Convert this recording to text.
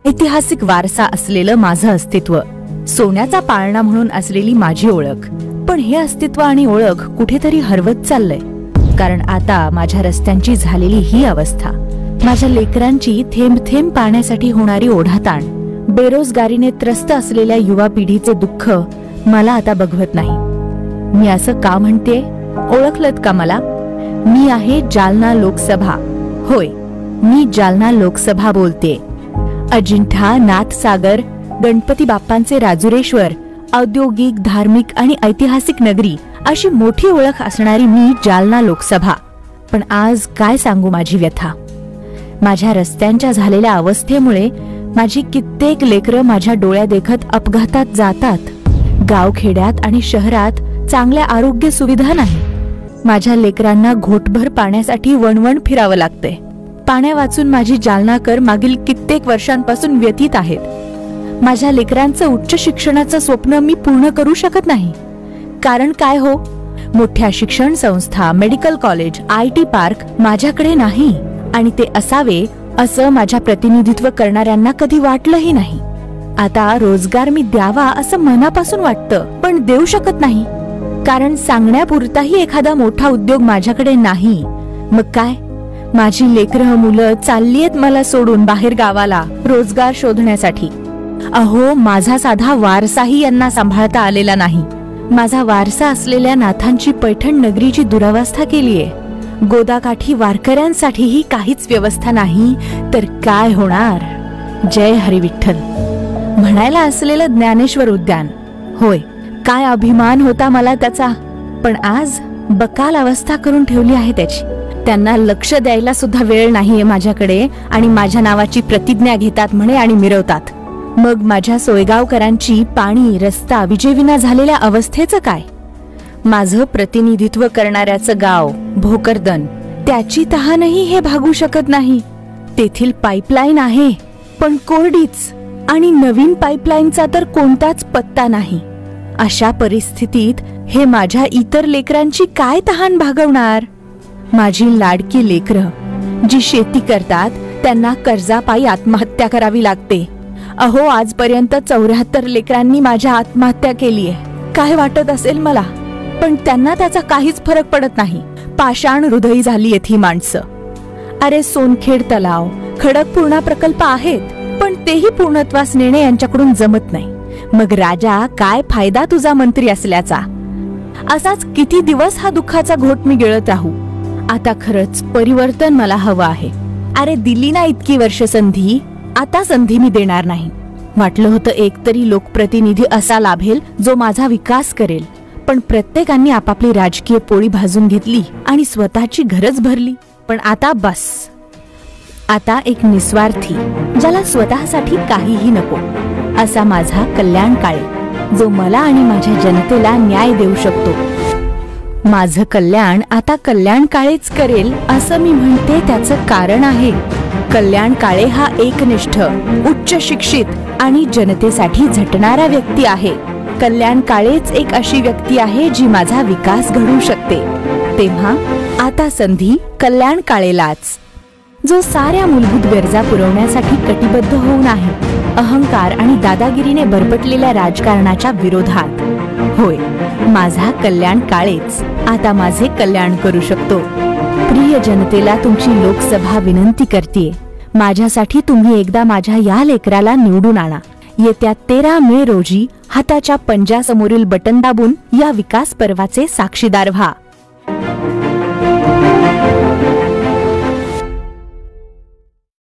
ऐतिहासिक वारसा असलेलं माझं अस्तित्व, सोन्याचा पाळणा म्हणून असलेली माझी ओळख. पण हे अस्तित्व आणि ओळख कुठेतरी हरवत चाललंय. कारण आता माझ्या रस्त्यांची झालेली ही अवस्था, माझ्या लेकरांची थेंब थेंब पाण्यासाठी होणारी ओढाताण, बेरोजगारीने त्रस्त असलेल्या युवा पिढीचे दुःख मला आता बघवत नाही. मी असं का म्हणते? ओळखलत का मला? मी आहे जालना लोकसभा. होय, मी जालना लोकसभा बोलते. अजिंठा, नाथसागर, गणपती बाप्पांचे राजुरेश्वर, औद्योगिक, धार्मिक आणि ऐतिहासिक नगरी अशी मोठी ओळख असणारी मी जालना लोकसभा. पण आज काय सांगू माझी व्यथा. माझ्या रस्त्यांच्या झालेल्या अवस्थेमुळे माझी कित्येक लेकरं माझ्या डोळ्या देखत अपघातात जातात. गावखेड्यात आणि शहरात चांगल्या आरोग्य सुविधा नाही. माझ्या लेकरांना घोटभर पाण्यासाठी वणवण फिरावं लागतंय. पाण्या वाचून माझी जालनाकर मागील कित्येक वर्षांपासून व्यथित आहेत. माझ्या लेकरांचं उच्च शिक्षणाचं स्वप्न मी पूर्ण करू शकत नाही. कारण काय हो, मोठ्या शिक्षण संस्था, मेडिकल कॉलेज, IT पार्क माझ्याकडे नाही. आणि ते असावे असं माझ्या प्रतिनिधित्व करणाऱ्यांना कधी वाटलंही नाही. आता रोजगार मी द्यावा असं मनापासून वाटतं, पण देऊ शकत नाही. कारण सांगण्यापुरताही एखादा मोठा उद्योग माझ्याकडे नाही. मग काय, माझी लेकरं मुलं चाललीयत मला सोडून बाहेर गावाला रोजगार शोधण्यासाठी. अहो, माझा साधा वारसाही यांना सांभाळता आलेला नाही. माझा वारसा असलेल्या नाथांची पैठण नगरीची दुरावस्था केलीये. गोदाकाठी वारकऱ्यांसाठीही काहीच व्यवस्था नाही तर काय होणार. जय हरी विठ्ठल म्हणायला असलेलं ज्ञानेश्वर उद्यान, होय, काय अभिमान होता मला त्याचा. पण आज बकाल अवस्था करून ठेवली आहे त्याची. त्यांना लक्ष द्यायला सुद्धा वेळ नाहीये माझ्याकडे. आणि माझ्या नावाची प्रतिज्ञा घेतात म्हणे आणि मिरवतात. मग माझ्या सोयगावकरांची पाणी, रस्ता, विजेविना झालेल्या अवस्थेचं काय? माझं प्रतिनिधित्व करणाऱ्याचं गाव भोकरदन, त्याची तहानही हे भागू शकत नाही. तेथील पाईपलाईन आहे पण कोरडीच, आणि नवीन पाईपलाईनचा तर कोणताच पत्ता नाही. अशा परिस्थितीत हे माझ्या इतर लेकरांची काय तहान भागवणार? माझी लाडकी लेकरं जी शेती करतात त्यांना कर्जापायी आत्महत्या करावी लागते. अहो, आजपर्यंत 74 लेकरांनी माझ्या आत्महत्या केलीये. काय वाटत असेल मला, पण त्यांना त्याचा काहीच फरक पडत नाही. पाषाण हृदयी झालीयत ही माणसं. अरे, सोनखेड तलाव, खडकपूर्णा प्रकल्प आहेत, पण तेही पूर्णत्वास नेणे यांच्याकडून जमत नाही. मग राजा, काय फायदा तुझा मंत्री असल्याचा? असाच किती दिवस हा दुःखाचा घोट मी गिळत राहू? आता खरंच परिवर्तन मला हवं आहे. अरे, दिली ना इतकी वर्ष संधी, आता संधी मी देणार नाही. वाटलं होतं एकतरी लोकप्रतिनिधी असा लाभेल जो माझा विकास करेल. पण प्रत्येकांनी आपापली राजकीय पोळी भाजून घेतली आणि स्वतःची घरच भरली. पण आता बस. आता एक निस्वार्थी, ज्याला स्वतःसाठी काहीही नको, असा माझा कल्याण काळे, जो मला आणि माझ्या जनतेला न्याय देऊ शकतो. माझं कल्याण आता कल्याण काळेच करेल असं मी म्हणते. त्याचं कारण आहे, कल्याण काळे हा एकनिष्ठ, उच्च शिक्षित आणि जनतेसाठी झटणारा व्यक्ती आहे. कल्याण काळेच एक अशी व्यक्ती आहे जी माझा विकास घडवू शकते. तेव्हा आता संधी कल्याण काळेलाच, जो साऱ्या मूलभूत गरजा पुरवण्यासाठी कटिबद्ध होऊन आहे. अहंकार आणि दादागिरीने बरपटलेल्या राजकारणाच्या विरोधात. होय, माझा कल्याण काळेच आता माझे कल्याण करू शकतो. प्रिय जनतेला तुमची लोकसभा विनंती करते, माझ्यासाठी तुम्ही एकदा माझ्या या लेकराला निवडून आणा. येत्या 13 मे रोजी हाताच्या पंजासमोरील बटन दाबून या विकास पर्वाचे साक्षीदार व्हा.